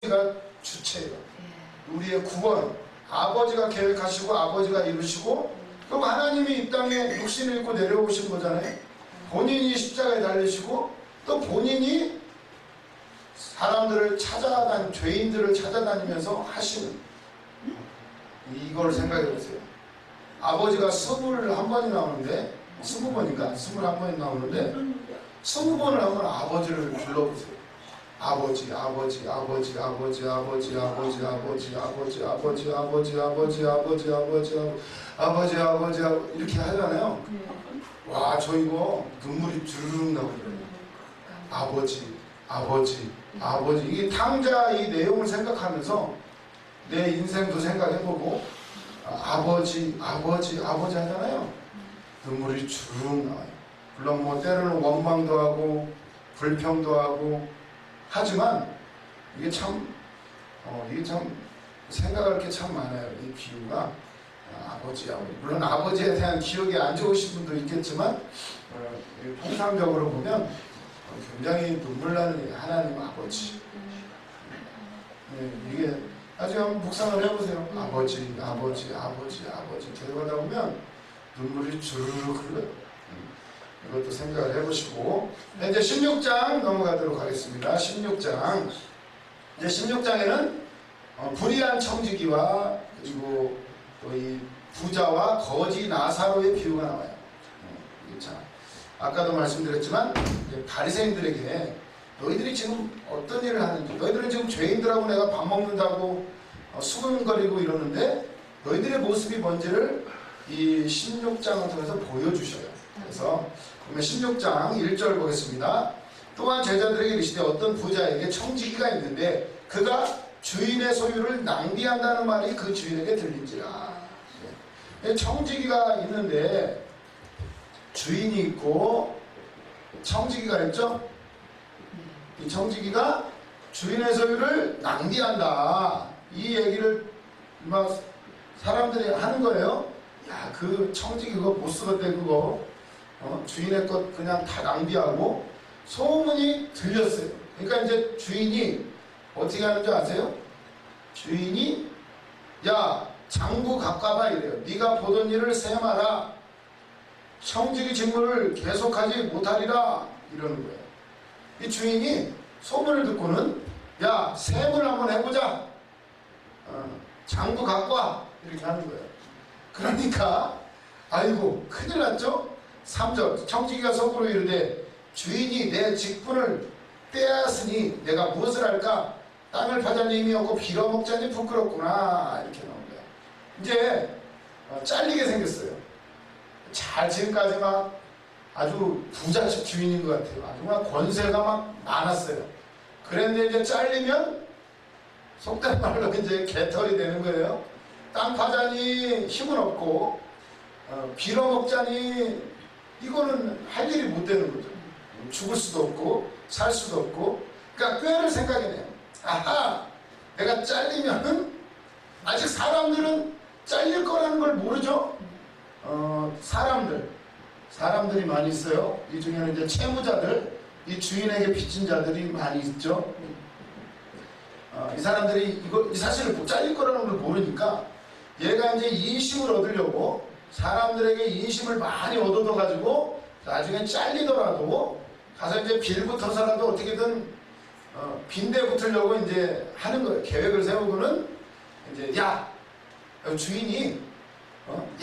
아버지가 주체예요. 우리의 구원, 아버지가 계획하시고 아버지가 이루시고, 그럼 하나님이 이 땅에 육신을 입고 내려오신 거잖아요. 본인이 십자가에 달리시고 또 본인이 사람들을 죄인들을 찾아다니면서 하시는, 이걸 생각해 보세요. 아버지가 21번이 나오는데, 20번인가? 21번이 나오는데 20번을 하면 아버지를 불러보세요. 아버지, 아버지, 아버지, 아버지, 아버지, 아버지, 아버지, 아버지, 아버지, 아버지, 아버지, 아버지, 아버지, 아버지, 아버지, 이렇게 하잖아요. 와, 저 이거 눈물이 주르륵 나오더라고요. 아버지, 아버지, 아버지. 이게 탕자 이 내용을 생각하면서 내 인생도 생각해보고, 아버지, 아버지, 아버지 하잖아요. 눈물이 주르륵 나와요. 물론 뭐 때로는 원망도 하고 불평도 하고 하지만 이게 참 생각할 게 참 많아요. 이 비유가 아버지. 물론 아버지에 대한 기억이 안 좋으신 분도 있겠지만 통상적으로 보면 굉장히 눈물 나는 하나님 아버지. 이게 나중에 한번 묵상을 해보세요. 아버지, 아버지, 아버지, 아버지. 들어가다 보면 눈물이 주르륵 흘러요. 이것도 생각을 해보시고, 이제 16장 넘어가도록 하겠습니다. 16장. 이제 16장에는 불의한 청지기와 그리고 또 이 부자와 거지 나사로의 비유가 나와요. 자, 아까도 말씀드렸지만 바리새인들에게 너희들이 지금 어떤 일을 하는지, 너희들은 지금 죄인들하고 내가 밥 먹는다고 수근거리고 이러는데 너희들의 모습이 뭔지를 이 16장을 통해서 보여주셔요. 그래서 그러면 16장 1절 보겠습니다. 또한 제자들에게 이르시되 어떤 부자에게 청지기가 있는데 그가 주인의 소유를 낭비한다는 말이 그 주인에게 들린지라. 청지기가 있는데 주인이 있고 청지기가 있죠. 이 청지기가 주인의 소유를 낭비한다, 이 얘기를 막 사람들이 하는 거예요. 야, 그 청지기 그거 못 쓰겠대, 그거 주인의 것 그냥 다 낭비하고, 소문이 들렸어요. 그러니까 이제 주인이 어떻게 하는 줄 아세요? 주인이 야, 장부 갚아봐 이래요. 네가 보던 일을 세마라. 청지기 직무를 계속하지 못하리라, 이러는 거예요. 이 주인이 소문을 듣고는 야, 세무를 한번 해보자. 장부 갖고 와, 이렇게 하는 거예요. 그러니까 아이고 큰일 났죠. 3절 청지기가 속으로 이르되 주인이 내 직분을 빼앗으니 내가 무엇을 할까? 땅을 파자니 힘이 없고 빌어먹자니 부끄럽구나, 이렇게 나온 거예요. 이제 잘리게 생겼어요. 잘 지금까지 막 아주 부자식 주인인 것 같아요. 아주 막 권세가 막 많았어요. 그런데 이제 잘리면 속된 말로 이제 개털이 되는 거예요. 땅 파자니 힘은 없고 빌어먹자니 이거는 할 일이 못 되는 거죠. 죽을 수도 없고 살 수도 없고. 그러니까 꾀를 생각해내요. 아하, 내가 잘리면은, 아직 사람들은 잘릴 거라는 걸 모르죠. 사람들이 많이 있어요. 이 중에는 이제 채무자들, 이 주인에게 빚진 자들이 많이 있죠. 이 사람들이 이 사실을 못 잘릴 거라는 걸 모르니까 얘가 이제 인심을 얻으려고 사람들에게 인심을 많이 얻어가지고 나중에 잘리더라도 가서 이제 빌붙어서라도 어떻게든 빈대 붙으려고 이제 하는 거예요. 계획을 세우고는 이제 야, 주인이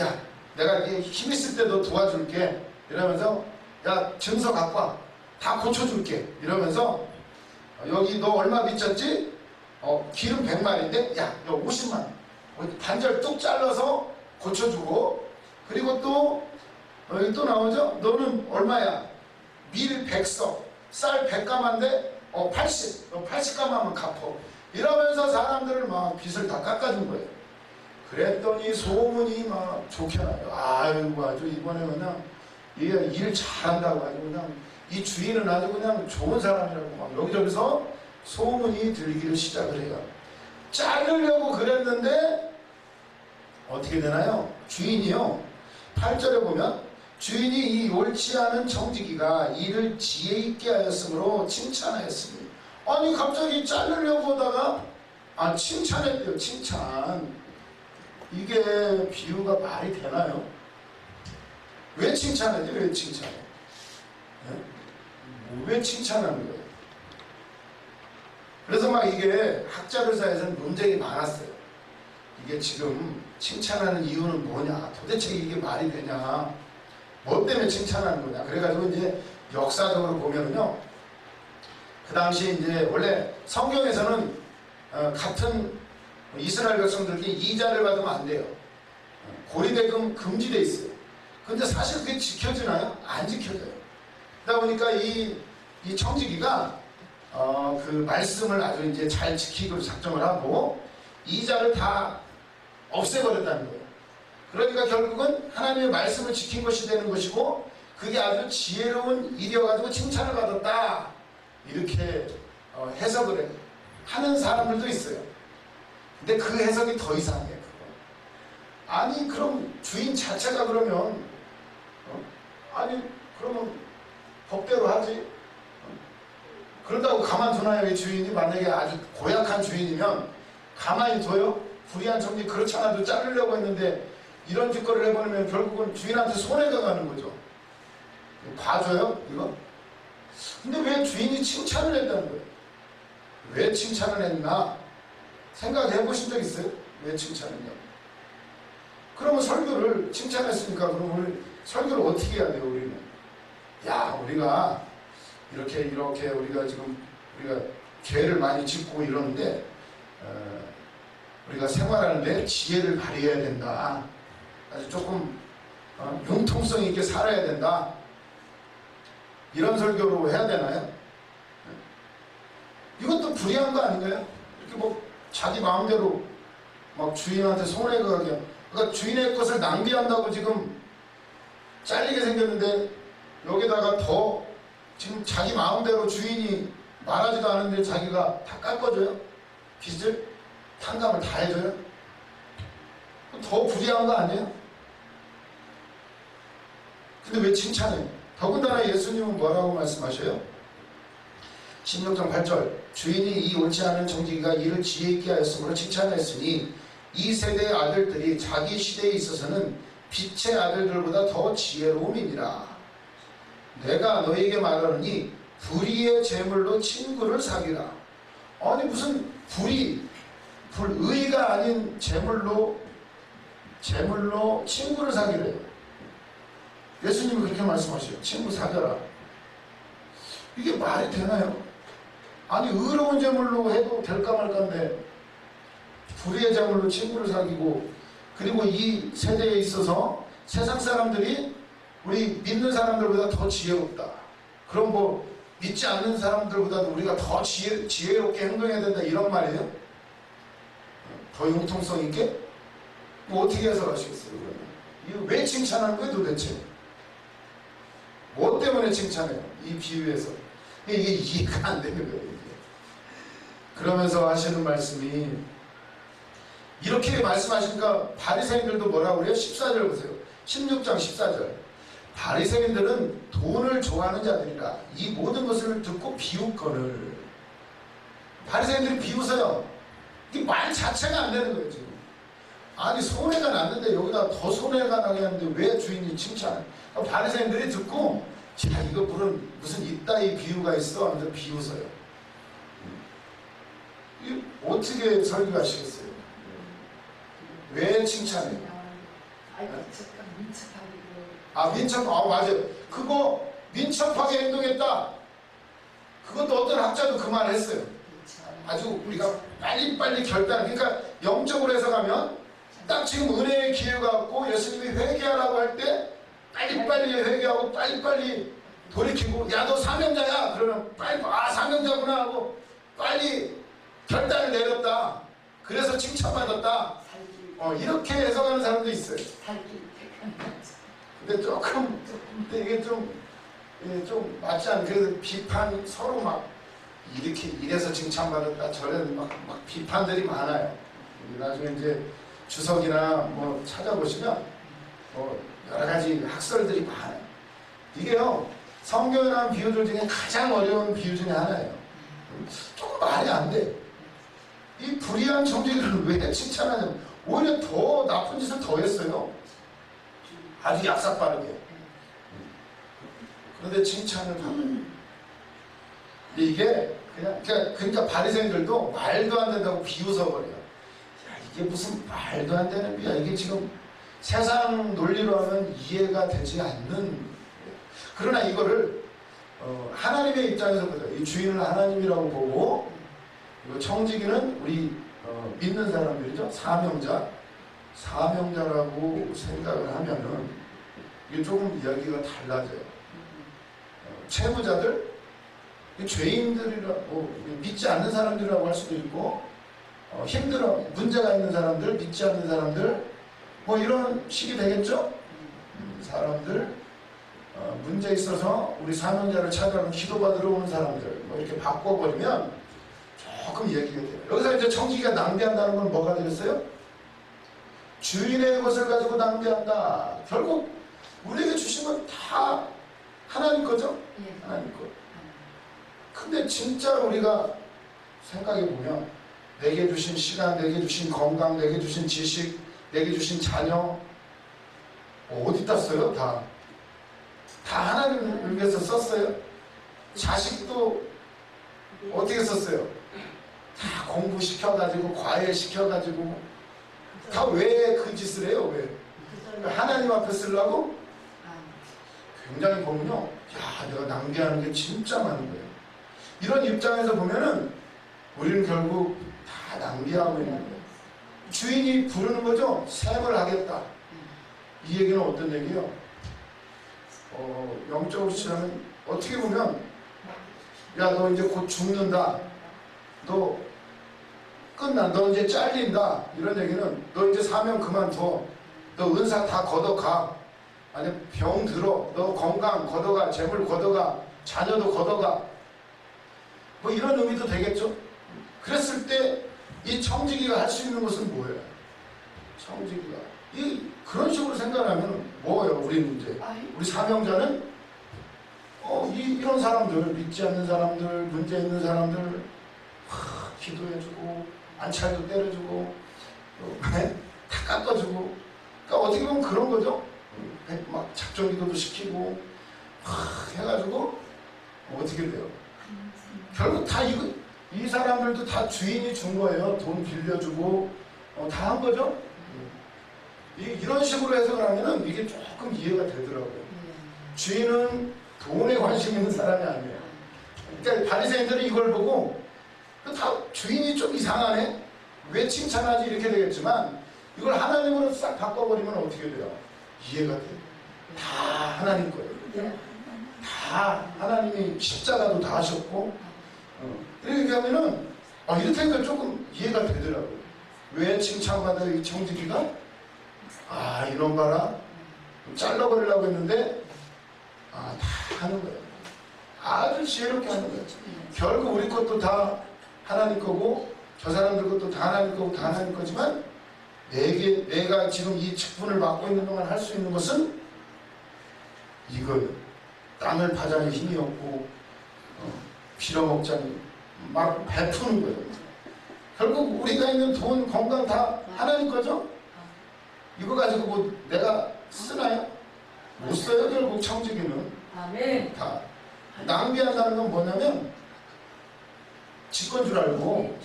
야, 내가 힘 있을 때 너 도와줄게 이러면서, 야, 증서 갖고 와, 다 고쳐줄게 이러면서, 여기 너 얼마 빚졌지? 기름 100마리인데 야, 너 50만 반절 뚝 잘라서 고쳐주고, 그리고 또 여기 또 나오죠. 너는 얼마야? 밀 100석, 쌀 100가마인데 80가마만 갚어, 이러면서 사람들을 막 빚을 다 깎아준 거예요. 그랬더니 소문이 막 좋게 나요. 아이고, 아주 이번에 그냥 얘가 일 잘한다고, 아주 그냥 이 주인은 아주 그냥 좋은 사람이라고 막 여기저기서 소문이 들리기를 시작을 해요. 자르려고 그랬는데 어떻게 되나요? 주인이요, 8절에 보면 주인이 이 옳지 않은 청지기가 이를 지혜 있게 하였으므로 칭찬하였습니다. 아니 갑자기 자르려고 하다가 아, 칭찬했대요. 칭찬. 이게 비유가 말이 되나요? 왜 칭찬하지? 왜 칭찬해? 네? 왜 칭찬하는 거예요? 그래서 막 이게 학자들 사이에서는 논쟁이 많았어요. 이게 지금 칭찬하는 이유는 뭐냐? 도대체 이게 말이 되냐? 뭐 때문에 칭찬하는 거냐? 그래가지고 이제 역사적으로 보면은요, 그 당시 이제 원래 성경에서는 같은 이스라엘 백성들끼리 이자를 받으면 안 돼요. 고리대금 금지돼 있어요. 근데 사실 그게 지켜지나요? 안 지켜져요. 그러다 보니까 이 청지기가 그 말씀을 아주 이제 잘 지키기로 작정을 하고 이자를 다 없애버렸다는 거예요. 그러니까 결국은 하나님의 말씀을 지킨 것이 되는 것이고 그게 아주 지혜로운 일이어가지고 칭찬을 받았다. 이렇게 해석을 해요. 하는 사람들도 있어요. 근데 그 해석이 더 이상해. 아니 그럼 주인 자체가 그러면 아니 그러면 법대로 하지. 그런다고 가만두나요? 이 주인이 만약에 아주 고약한 주인이면 가만히 둬요? 불의한 청지 그렇지 않아도 자르려고 했는데 이런 짓거리를 해버리면 결국은 주인한테 손해가 가는 거죠. 봐줘요? 이거? 근데 왜 주인이 칭찬을 했다는 거예요? 왜 칭찬을 했나? 생각해 보신 적 있어요? 왜 칭찬했냐고. 그러면 설교를 칭찬했으니까 그럼 우리 설교를 어떻게 해야 돼요? 우리는 야 우리가 이렇게 우리가 지금 우리가 죄를 많이 짓고 이러는데 우리가 생활하는데 지혜를 발휘해야 된다. 아주 조금 융통성 있게 살아야 된다. 이런 설교로 해야 되나요? 이것도 불의한 거 아닌가요? 이렇게 뭐 자기 마음대로 막 주인한테 손해가 가게. 그러니까 주인의 것을 낭비한다고 지금 잘리게 생겼는데 여기다가 더 지금 자기 마음대로 주인이 말하지도 않은데 자기가 다 깎아줘요? 빚을? 탕감을 다 해줘요? 더 불의한 거 아니에요? 근데 왜 칭찬해요? 더군다나 예수님은 뭐라고 말씀하셔요? 16장 8절 주인이 이 옳지 않은 정직이가 이를 지혜 있게 하였으므로 칭찬하였으니 이 세대의 아들들이 자기 시대에 있어서는 빛의 아들들보다 더 지혜로움이니라. 내가 너에게 말하노니 불의의 재물로 친구를 사귀라. 아니 무슨 불의가 아닌 재물로 친구를 사귀래요. 예수님이 그렇게 말씀하셔요. 친구 사귀라. 이게 말이 되나요? 아니 의로운 재물로 해도 될까 말까인데 불의의 재물로 친구를 사귀고 그리고 이 세대에 있어서 세상 사람들이 우리 믿는 사람들보다 더 지혜롭다. 그럼 뭐 믿지 않는 사람들보다도 우리가 더 지혜롭게 행동해야 된다 이런 말이에요? 더 융통성 있게? 뭐 어떻게 해석하시겠어요? 그러면? 이거 왜 칭찬하는 거예요 도대체? 뭐 때문에 칭찬해요? 이 비유에서. 이게 이해가 안 되는 거예요. 이게. 그러면서 하시는 말씀이 이렇게 말씀하시니까 바리새인들도 뭐라고 그래요? 14절 보세요. 16장 14절 바리새인들은 돈을 좋아하는 자들이라 이 모든 것을 듣고 비웃거늘. 바리새인들이 비웃어요. 이 말 자체가 안 되는 거예요 지금. 아니 손해가 났는데 여기다 더 손해가 나게 하는데 왜 주인이 칭찬해? 바리새인들이 듣고 자 이거 무슨 이따위 비유가 있어 하면서 비웃어요. 이 어떻게 설교하시겠어요? 왜 칭찬해요? 맞아요. 그거 민첩하게 행동했다. 그것도 어떤 학자도 그 말을 했어요. 아주 우리가 빨리빨리 그러니까 영적으로 해석하면 딱 지금 은혜의 기회가 왔고 예수님이 회개하라고 할 때 빨리빨리 회개하고 빨리빨리 돌이키고 야 너 사명자야 그러면 빨리 사명자구나 하고 빨리 결단을 내렸다. 그래서 칭찬받았다. 이렇게 해석하는 사람도 있어요. 근데 이게 좀 맞지 않은 그래서 비판 서로 막 이렇게 이래서 칭찬받았다 저래서 막 비판들이 많아요. 나중에 이제 주석이나 뭐 찾아보시면 여러 가지 학설들이 많아요. 이게요 성경에 나온 비유들 중에 가장 어려운 비유 중에 하나예요. 조금 말이 안 돼. 이 불의한 청지기를 왜 칭찬하냐면 오히려 더 나쁜 짓을 더 했어요. 아주 약삭빠르게. 그런데 칭찬을 하고 이게 그러니까 바리새인들도 말도 안 된다고 비웃어버려요. 야, 이게 무슨 말도 안 되는 비야. 이게 지금 세상 논리로 하면 이해가 되지 않는. 그러나 이거를 하나님의 입장에서 보자. 이 주인을 하나님이라고 보고 청지기는 우리 믿는 사람들이죠. 사명자라고 생각을 하면은 이게 조금 이야기가 달라져요. 채무자들, 죄인들이라고 믿지 않는 사람들이라고 할 수도 있고 힘들어 문제가 있는 사람들, 믿지 않는 사람들 뭐 이런 식이 되겠죠. 사람들 문제 있어서 우리 사명자를 찾아가는 기도받으러 오는 사람들 뭐 이렇게 바꿔버리면 조금 얘기가 돼요. 여기서 이제 청지기가 낭비한다는 건 뭐가 되겠어요? 주인의 것을 가지고 낭비한다. 결국 우리에게 주신 건 다 하나님 거죠? 하나님 거. 근데 진짜 우리가 생각해 보면 내게 주신 시간, 내게 주신 건강, 내게 주신 지식, 내게 주신 자녀 어디다 써요? 다 하나님을 위해서 썼어요. 자식도 어떻게 썼어요? 다 공부시켜가지고 과외시켜가지고 다 왜 그 짓을 해요? 왜? 하나님 앞에 쓰려고? 굉장히 보면요, 야, 내가 낭비하는 게 진짜 많은 거예요. 이런 입장에서 보면은 우리는 결국 다 낭비하고 있는 거예요. 주인이 부르는 거죠. 셈을 하겠다. 이 얘기는 어떤 얘기예요? 영적으로 치면 어떻게 보면 야, 너 이제 곧 죽는다. 너 끝나. 너 이제 잘린다. 이런 얘기는 너 이제 사명 그만둬. 너 은사 다 걷어가. 아니 병 들어. 너 건강 걷어가. 재물 걷어가. 자녀도 걷어가. 뭐 이런 의미도 되겠죠. 그랬을 때 이 청지기가 할 수 있는 것은 뭐예요? 청지기가 그런 식으로 생각하면 뭐예요? 우리는 이제 우리 사명자는 이런 사람들, 믿지 않는 사람들, 문제 있는 사람들 기도해주고 안찰도 때려주고 다 깎아주고. 그러니까 어떻게 보면 그런 거죠. 막 작정기도도 시키고 해가지고 어떻게 돼요? 결국 다 이 사람들도 다 주인이 준 거예요. 돈 빌려주고 다 한 거죠. 이런 식으로 해석을 하면은 이게 조금 이해가 되더라고요. 주인은 돈에 관심 있는 사람이 아니에요. 그러니까 바리새인들은 이걸 보고 다 주인이 좀 이상하네? 왜 칭찬하지? 이렇게 되겠지만 이걸 하나님으로 싹 바꿔버리면 어떻게 돼요? 이해가 돼요. 다 하나님 거예요. 다 하나님이 십자가도 다 하셨고 이렇게 하면은 이렇게 하니까 조금 이해가 되더라고요. 왜 칭찬받아요? 이 청지기가? 이놈 봐라. 잘라버리려고 했는데 다 하는 거예요. 아주 지혜롭게 하는 거예요. 결국 우리 것도 다 하나님 거고 저 사람들 것도 다 하나님 거고 다 하나님 거지만 내가 지금 이 직분을 맡고 있는 동안 할 수 있는 것은 이거는 땅을 파자니 힘이 없고 빌어먹자니 막 베푸는 거예요. 결국 우리가 있는 돈, 건강 다 하나님 거죠? 이거 가지고 뭐 내가 쓰나요? 못 써요. 결국 청지기는 다 낭비한다는 건 뭐냐면 지건 줄 알고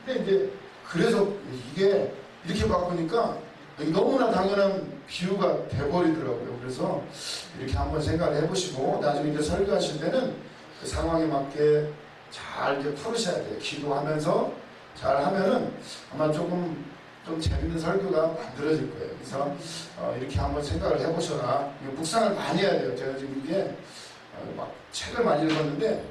근데 이제 그래서 이게 이렇게 바꾸니까 너무나 당연한 비유가 돼버리더라고요. 그래서 이렇게 한번 생각을 해보시고 나중에 이제 설교하실 때는 그 상황에 맞게 잘 이제 풀으셔야 돼요. 기도하면서 잘 하면은 아마 좀 재밌는 설교가 만들어질 거예요. 그래서 이렇게 한번 생각을 해보셔라. 묵상을 많이 해야 돼요. 제가 지금 이게 막 책을 많이 읽었는데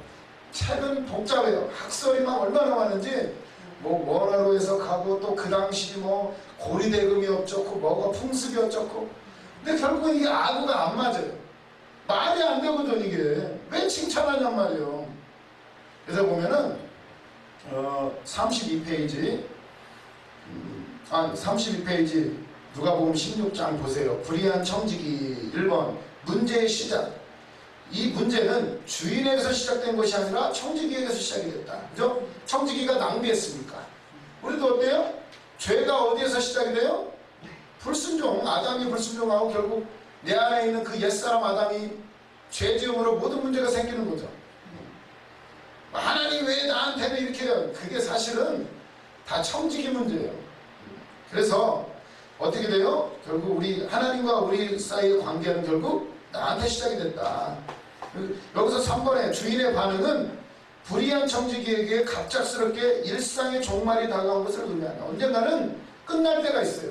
책은 복잡해요. 학설이 막 얼마나 많은지 뭐 뭐라로 해석하고 또 그 당시 뭐 고리대금이 어쩌고 뭐가 풍습이 어쩌고. 근데 결국은 이게 아구가 안 맞아요. 말이 안 되거든 이게. 왜 칭찬하냔 말이에요. 그래서 보면은 32페이지 32페이지 누가복음 16장 보세요. 불의한 청지기 1번 문제의 시작. 이 문제는 주인에게서 시작된 것이 아니라 청지기에게서 시작이 됐다. 그죠? 청지기가 낭비했습니까? 우리도 어때요? 죄가 어디에서 시작이 돼요? 불순종, 아담이 불순종하고 결국 내 안에 있는 그 옛사람 아담이 죄지음으로 모든 문제가 생기는 거죠. 하나님 왜 나한테는 이렇게 해요? 그게 사실은 다 청지기 문제예요. 그래서 어떻게 돼요? 결국 우리 하나님과 우리 사이의 관계는 결국 나한테 시작이 됐다. 여기서 3번에 주인의 반응은 불의한 청지기에게 갑작스럽게 일상의 종말이 다가온 것을 의미한다. 언젠가는 끝날 때가 있어요.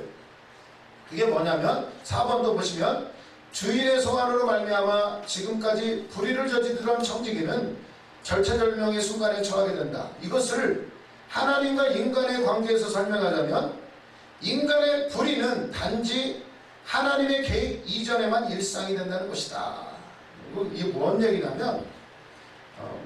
그게 뭐냐면 4번도 보시면 주인의 소환으로 말미암아 지금까지 불의를 저지르던 청지기는 절체절명의 순간에 처하게 된다. 이것을 하나님과 인간의 관계에서 설명하자면 인간의 불의는 단지 하나님의 계획 이전에만 일상이 된다는 것이다. 이게 뭔 얘기냐면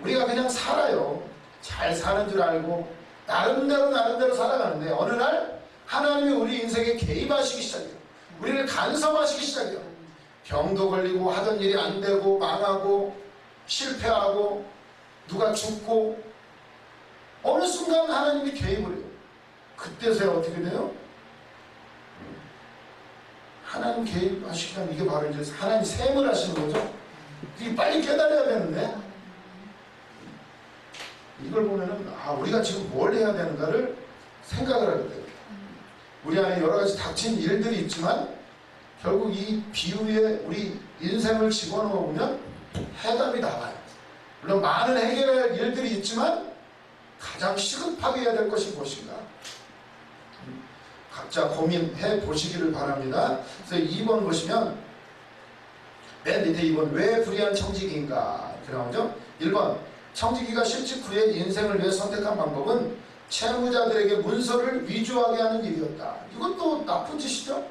우리가 그냥 살아요. 잘 사는 줄 알고 나름대로 살아가는데 어느 날 하나님이 우리 인생에 개입하시기 시작해요. 우리를 간섭하시기 시작해요. 병도 걸리고 하던 일이 안 되고 망하고 실패하고 누가 죽고 어느 순간 하나님이 개입을 해요. 그때서야 어떻게 돼요? 하나님 개입하시면 이게 바로 이제 하나님 셈을 하시는 거죠. 이게 빨리 깨달아야 되는데 이걸 보면은 우리가 지금 뭘 해야 되는가를 생각을 하게 돼요. 우리 안에 여러 가지 닥친 일들이 있지만 결국 이 비유에 우리 인생을 집어넣어 보면 해답이 나와요. 물론 많은 해결할 일들이 있지만 가장 시급하게 해야 될 것이 무엇인가? 각자 고민해 보시기를 바랍니다. 그래서 2번 보시면 맨 밑에 2번 왜 불의한 청지기인가? 이렇게 나오죠. 1번 청지기가 실직 후에 인생을 위해 선택한 방법은 채무자들에게 문서를 위조하게 하는 일이었다. 이것도 나쁜 짓이죠.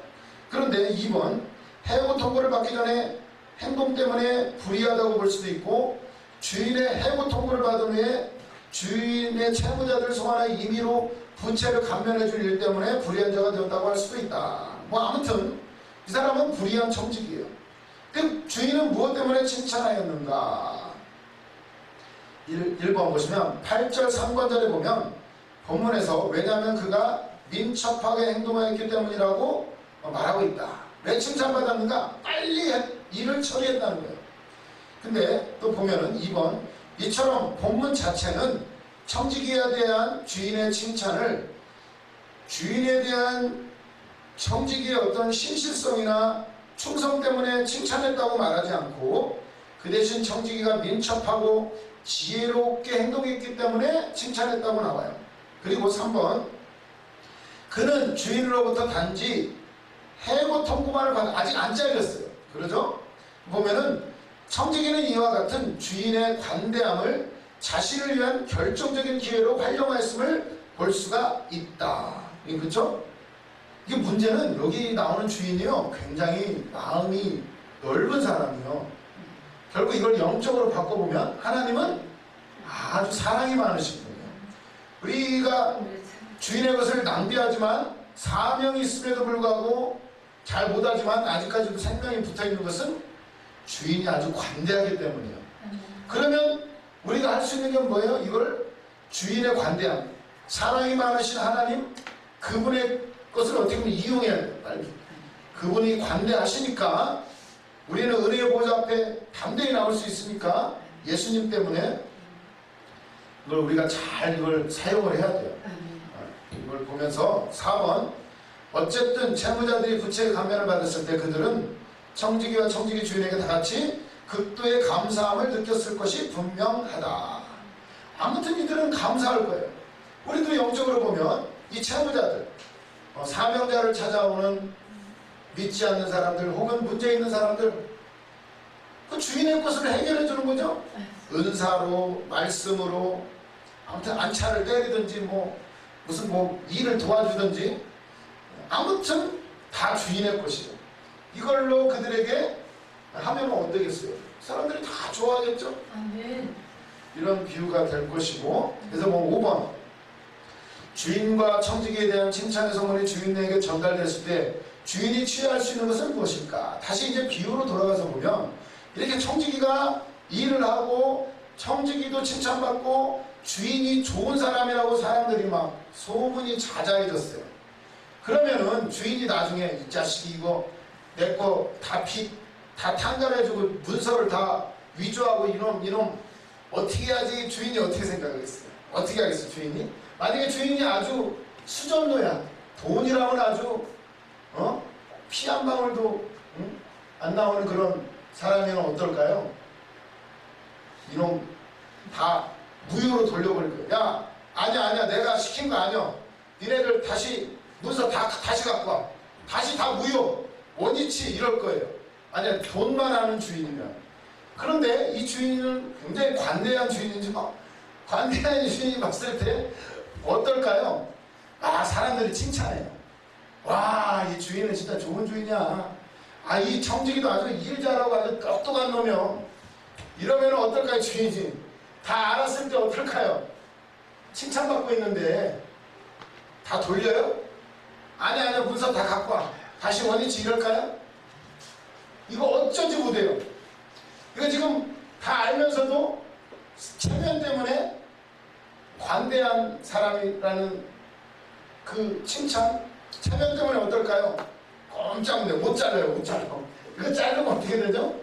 그런데 2번 해고 통보를 받기 전에 행동 때문에 불의하다고 볼 수도 있고 주인의 해고 통보를 받은 후에 주인의 채무자들 소환하 임의로 부채를 감면해 줄 일 때문에 불의한 자가 되었다고 할 수도 있다. 아무튼 이 사람은 불의한 청지기예요. 그 주인은 무엇 때문에 칭찬하였는가? 1번 보시면 8절 3번절에 보면 본문에서 왜냐하면 그가 민첩하게 행동하였기 때문이라고 말하고 있다. 왜 칭찬받았는가? 빨리 일을 처리했다는 거예요. 근데 또 보면은 2번 이처럼 본문 자체는 청지기에 대한 주인의 칭찬을 주인에 대한 청지기의 어떤 신실성이나 충성 때문에 칭찬했다고 말하지 않고 그 대신 청지기가 민첩하고 지혜롭게 행동했기 때문에 칭찬했다고 나와요. 그리고 3번 그는 주인으로부터 단지 해고 통보만을 받아 아직 안 잘렸어요. 그러죠? 보면은 청지기는 이와 같은 주인의 관대함을 자신을 위한 결정적인 기회로 활용하였음을 볼 수가 있다. 그렇죠? 이게 문제는 여기 나오는 주인이요 굉장히 마음이 넓은 사람이요. 결국 이걸 영적으로 바꿔보면 하나님은 아주 사랑이 많으신 분이에요. 우리가 주인의 것을 낭비하지만 사명이 있음에도 불구하고 잘 못하지만 아직까지도 생명이 붙어있는 것은 주인이 아주 관대하기 때문이에요. 그러면 우리가 할 수 있는 게 뭐예요? 이걸 주인의 관대함, 사랑이 많으신 하나님 그분의 것을 어떻게 보면 이용해야 돼요. 빨리. 그분이 관대하시니까 우리는 은혜의 보좌 앞에 담대히 나올 수 있으니까 예수님 때문에 이걸 우리가 잘 이걸 사용을 해야 돼요. 이걸 보면서 4번 어쨌든 채무자들이 부채의 감면을 받았을 때 그들은 청지기와 청지기 주인에게 다 같이 극도의 감사함을 느꼈을 것이 분명하다. 아무튼 이들은 감사할 거예요. 우리도 영적으로 보면 이 채무자들 사명자를 찾아오는 믿지 않는 사람들 혹은 문제 있는 사람들 그 주인의 것을 해결해 주는 거죠. 은사로 말씀으로 아무튼 안차를 때리든지 무슨 일을 도와주든지 아무튼 다 주인의 것이에요. 이걸로 그들에게 하면 어떻겠어요? 사람들이 다 좋아하겠죠? 아멘. 이런 비유가 될 것이고 그래서 5번 주인과 청지기에 대한 칭찬의 선물이 주인에게 전달됐을 때 주인이 취할 수 있는 것은 무엇일까? 다시 이제 비유로 돌아가서 보면 이렇게 청지기가 일을 하고 청지기도 칭찬받고 주인이 좋은 사람이라고 사람들이 막 소문이 자자해졌어요. 그러면은 주인이 나중에 이 자식이 이거 내 거 다 탕감해주고 문서를 다 위조하고 이놈 어떻게 해야지, 주인이 어떻게 생각하겠어요? 어떻게 하겠어요 주인이? 만약에 주인이 아주 수전노야, 돈이라면 아주 피 한 방울도 안 나오는 그런 사람이면 어떨까요? 이놈 다 무효로 돌려버릴 거예요. 야, 아니야 내가 시킨 거 아니야. 니네들 다시 문서 다시 갖고 와. 다시 다 무효. 원위치 이럴 거예요. 만약 돈만 하는 주인이면. 그런데 이 주인은 굉장히 관대한 주인이죠. 관대한 주인이 봤을 때 어떨까요? 사람들이 칭찬해요. 와, 이 주인은 진짜 좋은 주인이야. 이 청지기도 아주 일 잘하고 아주 똑똑한 놈이요. 이러면 어떨까요 주인이? 다 알았을 때 어떨까요? 칭찬받고 있는데 다 돌려요? 아니야 문서 다 갖고 와. 다시 원위치 이럴까요? 이거 어쩌지 못해요. 이거 지금 다 알면서도 체면 때문에 관대한 사람이라는 그 칭찬, 체면 때문에 어떨까요? 꼼짝 못 잘라요. 이거 자르면 어떻게 되죠?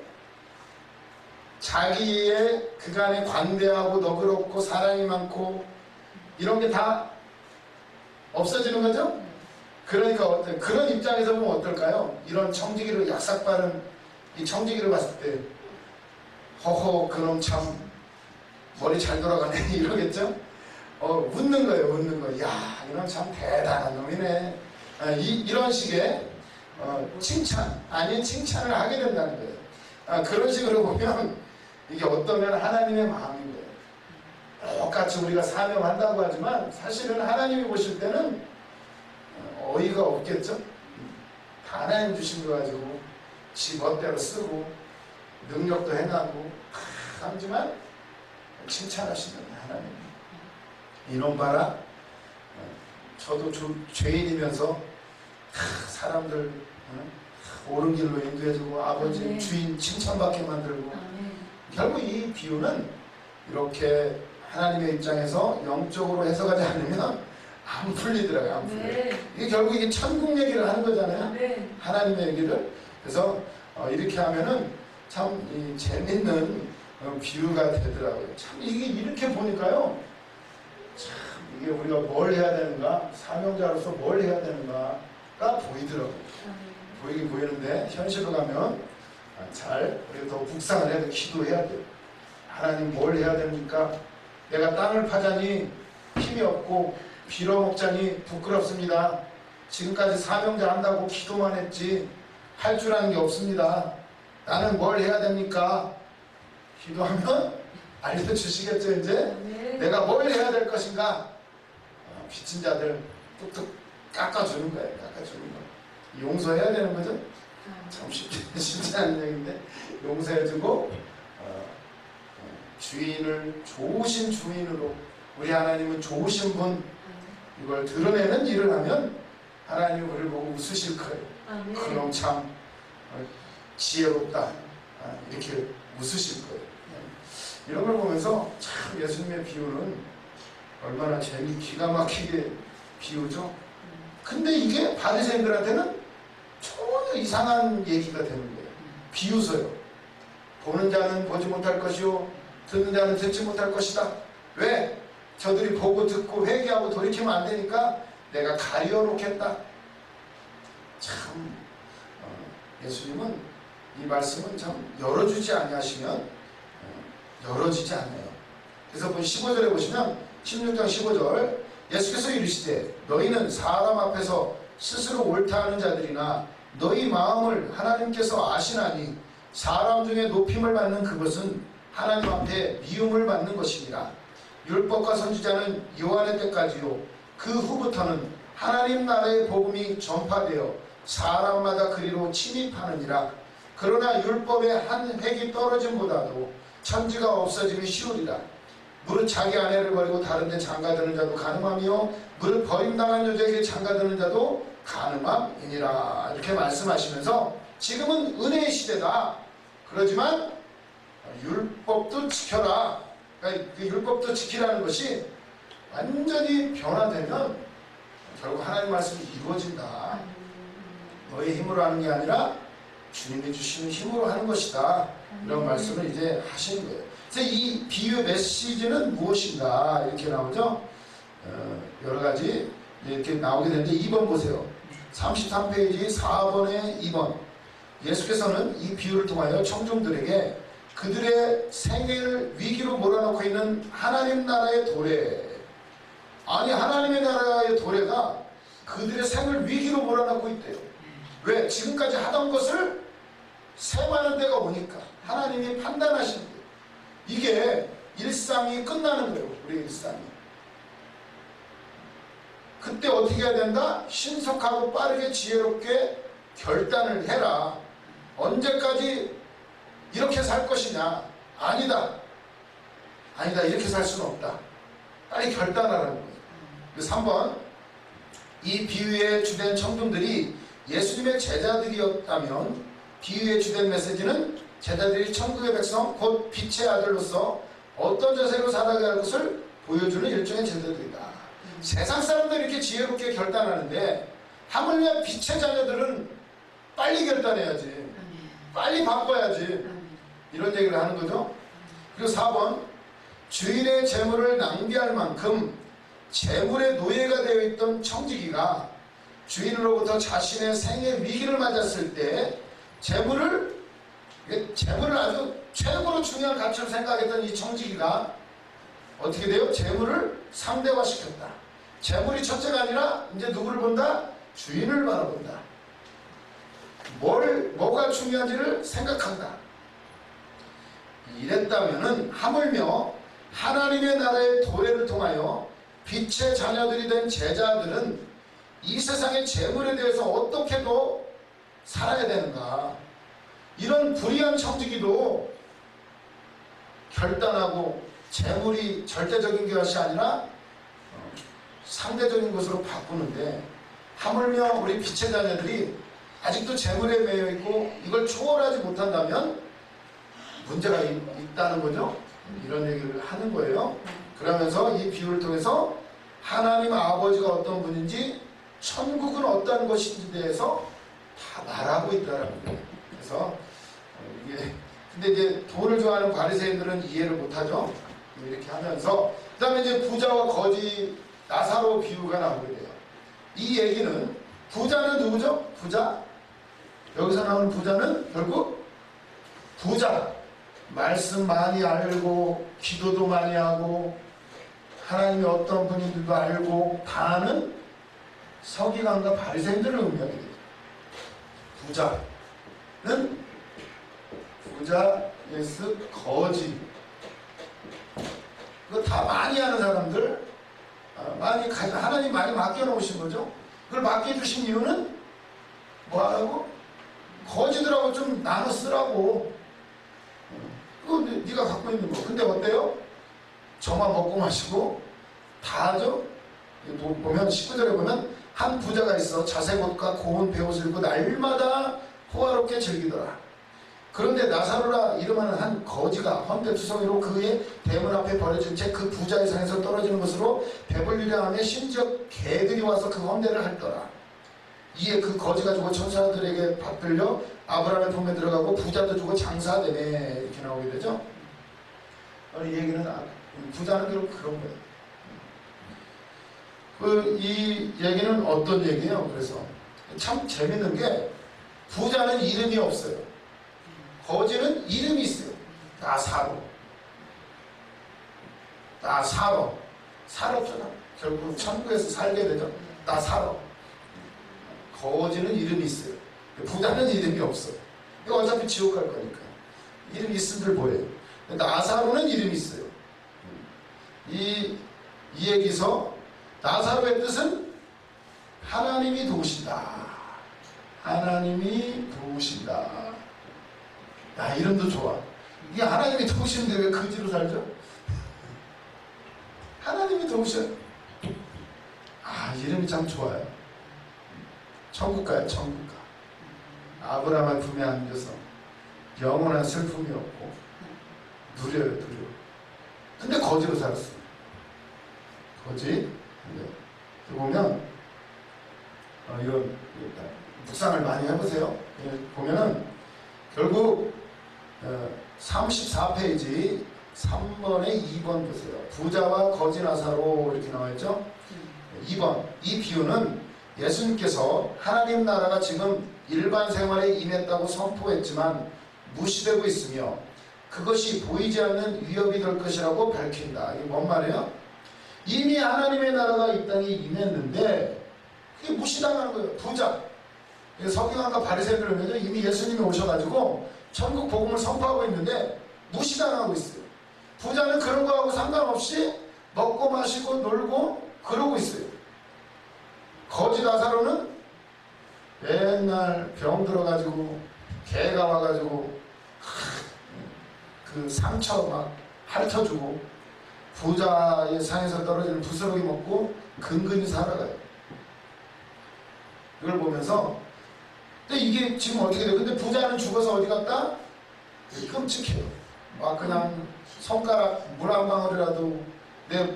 자기의 그간에 관대하고 너그럽고 사랑이 많고 이런 게 다 없어지는 거죠? 그러니까 그런 입장에서 보면 어떨까요? 이런 청지기를 약삭빠른 이 청지기를 봤을 때 허허 그놈 참 머리 잘 돌아가네 이러겠죠? 웃는 거예요. 야, 이놈 참 대단한 놈이네. 이런 식의 칭찬 아닌 칭찬을 하게 된다는 거예요. 그런 식으로 보면 이게 어떠면 하나님의 마음인 거예요. 똑같이 우리가 사명한다고 하지만 사실은 하나님이 보실 때는 어이가 없겠죠? 다 하나님 주신 거 가지고 지 멋대로 쓰고 능력도 해나고 하지만 칭찬하시는 하나님. 이놈 봐라. 저도 죄인이면서 사람들 옳은 길로 인도해주고 아버지 주인 칭찬받게 만들고. 결국 이 비유는 이렇게 하나님의 입장에서 영적으로 해석하지 않으면 안 풀리더라고요. 안 풀려요. 이게 결국 이게 천국 얘기를 하는 거잖아요. 하나님의 얘기를. 그래서 이렇게 하면은 참 재밌는 비유가 되더라고요. 참 이게 이렇게 보니까요. 참 이게 우리가 뭘 해야 되는가, 사명자로서 뭘 해야 되는가가 보이더라고요. 보이긴 보이는데 현실로 가면 잘 우리가 더 묵상을 해야 돼. 기도해야 돼요. 하나님 뭘 해야 됩니까? 내가 땅을 파자니 힘이 없고 빌어먹자니 부끄럽습니다. 지금까지 사명자 한다고 기도만 했지 할 줄 아는 게 없습니다. 나는 뭘 해야 됩니까? 기도하면 알려주시겠죠 이제? 내가 뭘 해야 될 것인가? 빚진 자들 뚝뚝 깎아주는 거예요. 용서해야 되는 거죠? 참 쉽지 않은 얘기인데 용서해주고 주인을 좋으신 주인으로 우리 하나님은 좋으신 분 이걸 드러내는 일을 하면 하나님이 우리를 보고 웃으실 거예요. 그럼 참 지혜롭다 이렇게 웃으실 거예요. 이런 걸 보면서 참 예수님의 비유는 얼마나 기가 막히게 비유죠. 근데 이게 바리새인들한테는 전혀 이상한 얘기가 되는 거예요. 비유서요. 보는 자는 보지 못할 것이요 듣는 자는 듣지 못할 것이다. 왜? 저들이 보고 듣고 회개하고 돌이키면 안 되니까 내가 가리워 놓겠다. 참 예수님은 이 말씀은 참 열어주지 아니하시면 열어지지 않아요. 그래서 15절에 보시면 16장 15절 예수께서 이르시되 너희는 사람 앞에서 스스로 옳다 하는 자들이나 너희 마음을 하나님께서 아시나니 사람 중에 높임을 받는 그것은 하나님 앞에 미움을 받는 것이니라. 율법과 선지자는 요한의 때까지요 그 후부터는 하나님 나라의 복음이 전파되어 사람마다 그리로 침입하느니라. 그러나 율법의 한 획이 떨어짐보다도 천지가 없어지기 쉬우리라. 무릇 자기 아내를 버리고 다른 데 장가드는 자도 가늠하며 무릇 버림당한 여자에게 장가드는 자도 가늠함이니라. 이렇게 말씀하시면서 지금은 은혜의 시대다. 그러지만 율법도 지켜라. 그러니까 그 율법도 지키라는 것이 완전히 변화되면 결국 하나님 말씀이 이루어진다. 너의 힘으로 하는 게 아니라 주님이 주시는 힘으로 하는 것이다. 이런 말씀을 이제 하시는 거예요. 그래서 이 비유의 메시지는 무엇인가 이렇게 나오죠. 여러 가지 이렇게 나오게 되는데 2번 보세요. 33페이지 4번에 2번. 예수께서는 이 비유를 통하여 청중들에게 그들의 생애를 위기로 몰아넣고 있는 하나님 나라의 도래, 아니 하나님의 나라의 도래가 그들의 생을 위기로 몰아넣고 있대요. 왜? 지금까지 하던 것을 세마는 때가 오니까 하나님이 판단하시는 거예요. 이게 일상이 끝나는 거예요. 우리 일상이. 그때 어떻게 해야 된다? 신속하고 빠르게 지혜롭게 결단을 해라. 언제까지 이렇게 살 것이냐? 아니다. 아니다. 이렇게 살 수는 없다. 빨리 결단하라는 거예요. 3번. 이 비유의 주된 청중들이 예수님의 제자들이었다면 비유의 주된 메시지는 제자들이 천국의 백성 곧 빛의 아들로서 어떤 자세로 살아가야 할 것을 보여주는 일종의 제자들이다. 세상 사람들이 이렇게 지혜롭게 결단하는데 하물며 빛의 자녀들은 빨리 결단해야지, 빨리 바꿔야지, 이런 얘기를 하는 거죠. 그리고 4번. 주인의 재물을 낭비할 만큼 재물의 노예가 되어 있던 청지기가 주인으로부터 자신의 생의 위기를 맞았을 때 재물을 아주 최고로 중요한 가치로 생각했던 이 청지기가 어떻게 돼요? 재물을 상대화시켰다. 재물이 첫째가 아니라 이제 누구를 본다? 주인을 바라본다. 뭐가 중요한지를 생각한다. 이랬다면은 하물며 하나님의 나라의 도래를 통하여 빛의 자녀들이 된 제자들은 이 세상의 재물에 대해서 어떻게도 살아야 되는가. 이런 불의한 청지기도 결단하고 재물이 절대적인 것이 아니라 상대적인 것으로 바꾸는데, 하물며 우리 빛의 자녀들이 아직도 재물에 매여 있고 이걸 초월하지 못한다면 문제가 있다는 거죠. 이런 얘기를 하는 거예요. 그러면서 이 비유를 통해서 하나님 아버지가 어떤 분인지, 천국은 어떤 것인지에 대해서 다 말하고 있다라는 거예요. 그래서 이게 근데 이제 돈을 좋아하는 바리새인들은 이해를 못하죠. 이렇게 하면서 그 다음에 이제 부자와 거지 나사로 비유가 나오게 돼요. 이 얘기는 부자는 누구죠? 부자. 여기서 나오는 부자는 결국 부자. 말씀 많이 알고 기도도 많이 하고 하나님이 어떤 분인지도 알고 다 아는 서기관과 바리새인들을 의미하게 돼요. 부자는 부자, 예스, 거지. 그거 다 많이 하는 사람들, 하나님 많이 맡겨놓으신 거죠. 그걸 맡겨주신 이유는 뭐하라고? 거지들하고 좀 나눠 쓰라고. 그거 네가 갖고 있는 거. 근데 어때요? 저만 먹고 마시고 다 하죠. 보면 19절에 보면 한 부자가 있어 자색옷과 고운 베옷을 입고 날마다 호화롭게 즐기더라. 그런데 나사로라 이름하는 한 거지가 헌대투성이로 그의 대문 앞에 버려진 채 그 부자의 상에서 떨어지는 것으로 배불리려 하며 심지어 개들이 와서 그 헌대를 핥더라. 이에 그 거지가 죽어 천사들에게 받들려 아브라함의 품에 들어가고 부자도 주고 장사되네, 이렇게 나오게 되죠. 이 얘기는 부자는 결국 그런 거예요. 이 얘기는 어떤 얘기예요? 그래서 참 재밌는 게 부자는 이름이 없어요. 거지는 이름이 있어요. 나사로. 살없잖아. 결국 천국에서 살게 되죠. 나사로. 거지는 이름이 있어요. 부자는 이름이 없어요. 이거 어차피 지옥 갈 거니까. 이름이 있음들 뭐예요? 나사로는 이름이 있어요. 이 얘기서 나사로의 뜻은 하나님이 도우신다. 하나님이 도우신다. 야, 이름도 좋아. 이게 하나님이 도우시는데 왜 거지로 살죠? 하나님이 도우셔요. 이름이 참 좋아요. 천국가요, 천국가. 아브라함의 품에 안겨서 영원한 슬픔이 없고 누려요. 근데 거지로 살았어요. 거지. 네. 보면 이런 묵상을 많이 해보세요. 보면은 결국 34페이지 3번에 2번 보세요. 부자와 거지 나사로 이렇게 나와있죠. 2번, 이 비유는 예수님께서 하나님 나라가 지금 일반 생활에 임했다고 선포했지만 무시되고 있으며 그것이 보이지 않는 위협이 될 것이라고 밝힌다. 이게 뭔 말이에요? 이미 하나님의 나라가 이 땅에 임했는데 그게 무시당하는 거예요. 부자. 서기관과 바리새인들은요, 이미 예수님이 오셔가지고 천국 복음을 선포하고 있는데 무시당하고 있어요. 부자는 그런 거하고 상관없이 먹고 마시고 놀고 그러고 있어요. 거지 나사로는 맨날 병 들어가지고 개가 와가지고 그 상처 막 핥혀주고 부자의 상에서 떨어지는 부스러기 먹고 근근히 살아가요. 이걸 보면서 근데 이게 지금 어떻게 돼요? 근데 부자는 죽어서 어디 갔다? 끔찍해요. 막 그냥 손가락 물 한 방울이라도 내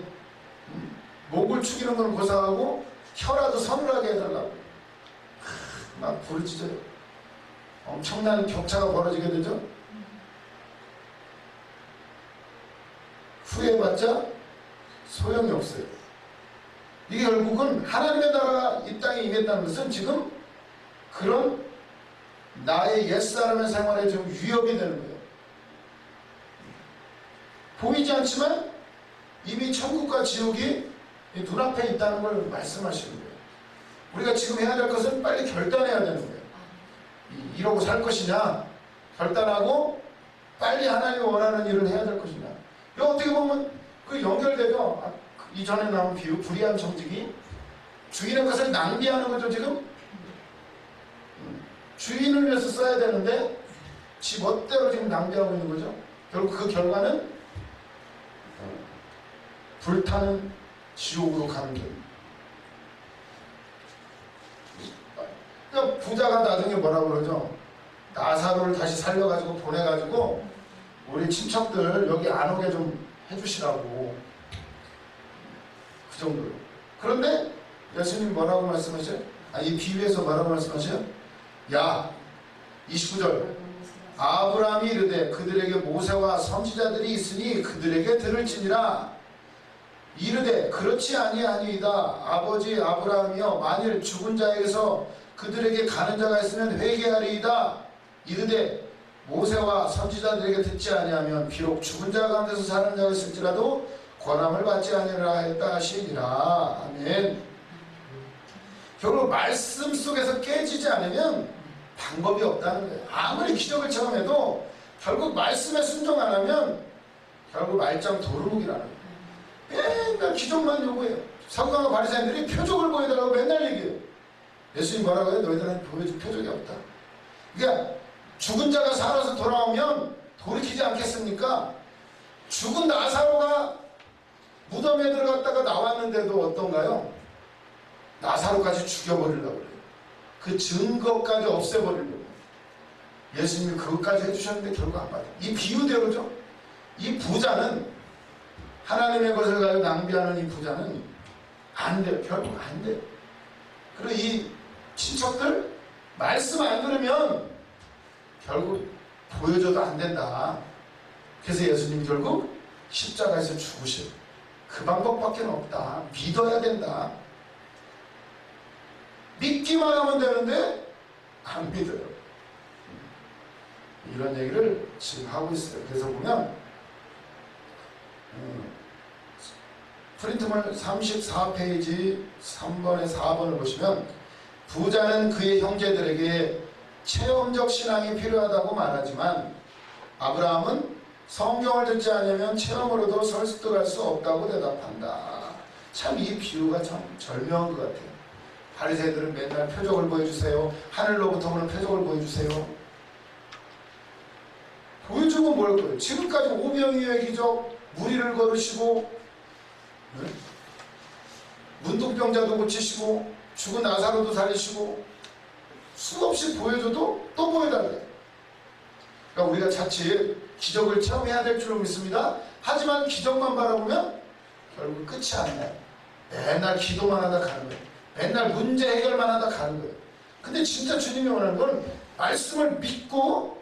목을 축이는 건 고사하고 혀라도 서늘하게 해달라고 막 부르짖어요. 엄청난 격차가 벌어지게 되죠. 후회해봤자 소용이 없어요. 이게 결국은 하나님의 나라가 이 땅에 임했다는 것은 지금 그런 나의 옛사람의 생활에 좀 위협이 되는 거예요. 보이지 않지만 이미 천국과 지옥이 눈앞에 있다는 걸 말씀하시는 거예요. 우리가 지금 해야 될 것은 빨리 결단해야 되는 거예요. 이러고 살 것이냐 결단하고 빨리 하나님이 원하는 일을 해야 될 것이냐. 이거 어떻게 보면 그 연결되죠. 이전에 나온 비유 불의한 청지기 주인의 것을 낭비하는 거죠. 지금 주인을 위해서 써야 되는데 지 멋대로 지금 낭비하고 있는 거죠. 결국 그 결과는 불타는 지옥으로 가는 거예요. 그러니까 부자가 나중에 뭐라고 그러죠? 나사로를 다시 살려가지고 보내가지고 우리 친척들 여기 안 오게 좀 해주시라고. 그 정도로. 그런데 예수님 뭐라고 말씀하셔요? 이 비유에서 뭐라고 말씀하셔요? 야 29절 아브라함이 이르되 그들에게 모세와 선지자들이 있으니 그들에게 들을지니라. 이르되 그렇지 아니하니이다. 아버지 아브라함이여 만일 죽은 자에게서 그들에게 가는 자가 있으면 회개하리이다. 이르되 모세와 선지자들에게 듣지 아니하면 비록 죽은 자 가운데서 사는 자가 있을지라도 권함을 받지 아니하리라 했다 하시니라. 아멘. 결국 말씀 속에서 깨지지 않으면 방법이 없다는 거예요. 아무리 기적을 체험해도 결국 말씀에 순종 안 하면 결국 말짱 도루묵이라는 거예요. 맨날 기적만 요구해요. 서기관과 바리새인들이 표적을 보여달라고 맨날 얘기해요. 예수님 뭐라고 해요? 너희들은 보여줄 표적이 없다. 그러니까 죽은 자가 살아서 돌아오면 돌이키지 않겠습니까? 죽은 나사로가 무덤에 들어갔다가 나왔는데도 어떤가요? 나사로까지 죽여버리려고 그래요. 그 증거까지 없애버리려고. 예수님이 그것까지 해주셨는데 결국 안 받아요. 이 비유대로죠. 이 부자는 하나님의 것을 가지고 낭비하는 이 부자는 안 돼요. 결국 안 돼요. 그리고 이 친척들 말씀 안 들으면 결국 보여줘도 안 된다. 그래서 예수님이 결국 십자가에서 죽으셔요. 그 방법밖에 없다. 믿어야 된다. 믿기만 하면 되는데 안 믿어요. 이런 얘기를 지금 하고 있어요. 그래서 보면 프린트물 34페이지 3번에 4번을 보시면 부자는 그의 형제들에게 체험적 신앙이 필요하다고 말하지만 아브라함은 성경을 듣지 않으면 체험으로도 설득할 수 없다고 대답한다. 참 이 비유가 참 절묘한 것 같아요. 바리새인들은 맨날 표적을 보여주세요. 하늘로부터 오는 표적을 보여주세요. 보여주고 뭘 거예요? 지금까지 오병이어의 기적, 무리를 걸으시고 문둥병자도 고치시고 죽은 나사로도 살리시고 수없이 보여줘도 또 보여달래요. 그러니까 우리가 자칫 기적을 체험해야 될 줄로 믿습니다. 하지만 기적만 바라보면 결국 끝이 아니에요. 맨날 기도만 하다 가는 거예요. 맨날 문제 해결만 하다 가는 거예요. 근데 진짜 주님이 원하는 건 말씀을 믿고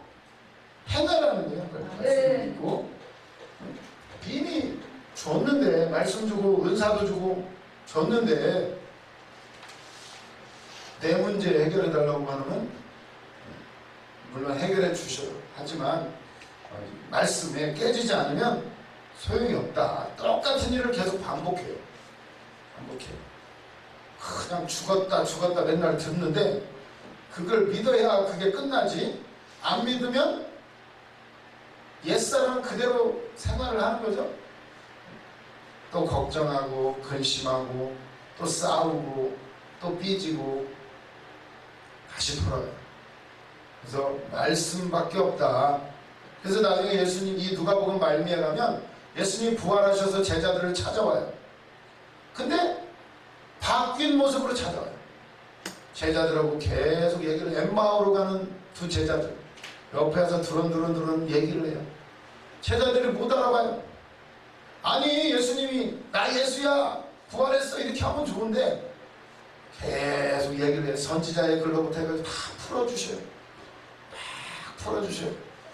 행하라는 거예요. 말씀을 믿고. 이미 줬는데, 말씀 주고 은사도 주고 줬는데 내 문제 해결해 달라고 하면 물론 해결해 주셔요. 하지만 말씀에 깨지지 않으면 소용이 없다. 똑같은 일을 계속 반복해요. 그냥 죽었다 맨날 듣는데 그걸 믿어야 그게 끝나지. 안 믿으면 옛사람 그대로 생활을 하는 거죠. 또 걱정하고 근심하고 또 싸우고 또 삐지고 다시 돌아가요. 그래서 말씀밖에 없다. 그래서 나중에 예수님 이 누가복음 말미에 가면 예수님이 부활하셔서 제자들을 찾아와요. 근데 바뀐 모습으로 찾아와요. 제자들하고 계속 얘기를, 엠마오로 가는 두 제자들 옆에서 두런두런 얘기를 해요. 제자들이 못 알아봐요. 아니 예수님이 나 예수야 부활했어 이렇게 하면 좋은데 계속 얘기를 해요. 선지자의 글로부터 해가지고 다 풀어주셔요. 막 풀어주셔요.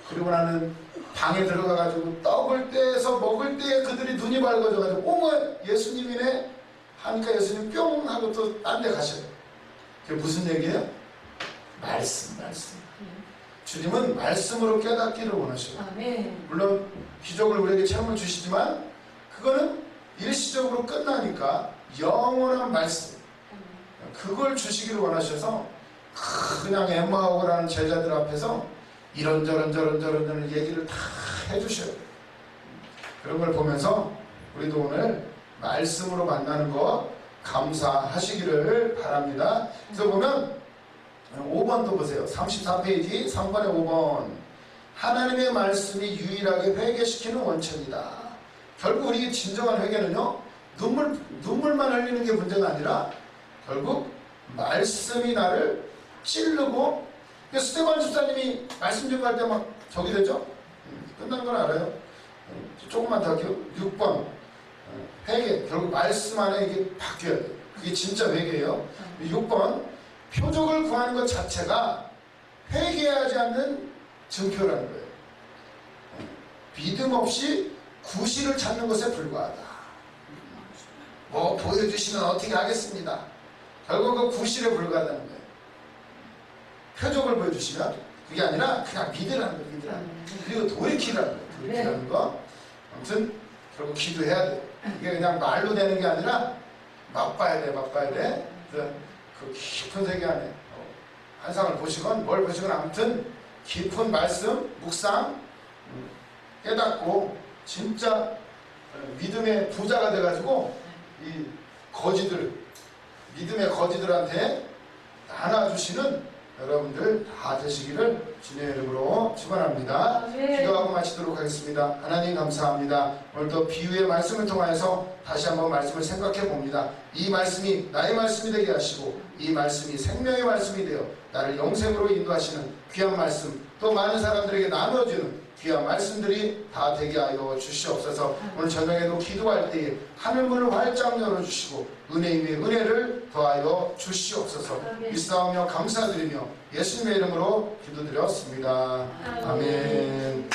그리고 나는 방에 들어가가지고 떡을 떼서 먹을 때에 그들이 눈이 밝아져가지고 어머 예수님이네 하니까 예수님 뿅 하고 또 딴 데 가셔요. 그게 무슨 얘기예요? 말씀. 주님은 말씀으로 깨닫기를 원하셔요. 물론 기적을 우리에게 체험을 주시지만 그거는 일시적으로 끝나니까 영원한 말씀, 그걸 주시기를 원하셔서 그냥 엠마오라는 제자들 앞에서 이런저런 얘기를 다 해주셔요. 그런 걸 보면서 우리도 오늘 말씀으로 만나는 거 감사하시기를 바랍니다. 그래서 보면 5번도 보세요. 34페이지 3번에 5번. 하나님의 말씀이 유일하게 회개시키는 원천이다. 결국 우리 진정한 회개는요, 눈물만 흘리는 게 문제가 아니라 결국 말씀이 나를 찌르고, 스테반 집사님이 말씀 전할 때 막 저기 되죠? 끝난 건 알아요. 조금만 더 할게요. 6번. 회개. 결국 말씀 안에 이게 바뀌어야 돼요. 그게 진짜 회개예요. 6번. 표적을 구하는 것 자체가 회개하지 않는 증표라는 거예요. 믿음 없이 구실을 찾는 것에 불과하다. 뭐 보여주시면 어떻게 하겠습니다. 결국 그 구실에 불과하다는 거예요. 표적을 보여주시면 그게 아니라 그냥 믿으라는 거예요. 그리고 돌이키라는 거예요. 돌이키라는 거. 아무튼 결국 기도해야 돼요. 이게 그냥 말로 되는 게 아니라 맛봐야 돼. 그 깊은 세계 안에 환상을 보시건 뭘 보시건 아무튼 깊은 말씀, 묵상 깨닫고 진짜 믿음의 부자가 돼가지고 이 믿음의 거지들한테 나눠주시는 여러분들 다 되시기를 주님의 이름으로 축원합니다. 기도하고 마치도록 하겠습니다. 하나님 감사합니다. 오늘도 비유의 말씀을 통하여서 다시 한번 말씀을 생각해 봅니다. 이 말씀이 나의 말씀이 되게 하시고 이 말씀이 생명의 말씀이 되어 나를 영생으로 인도하시는 귀한 말씀, 또 많은 사람들에게 나눠주는 귀한 말씀들이 다 되게 하여 주시옵소서. 오늘 저녁에도 기도할 때에 하늘문을 활짝 열어주시고 은혜 위에 은혜를 더하여 주시옵소서. 믿사오며 감사드리며 예수님의 이름으로 기도드렸습니다. 아멘.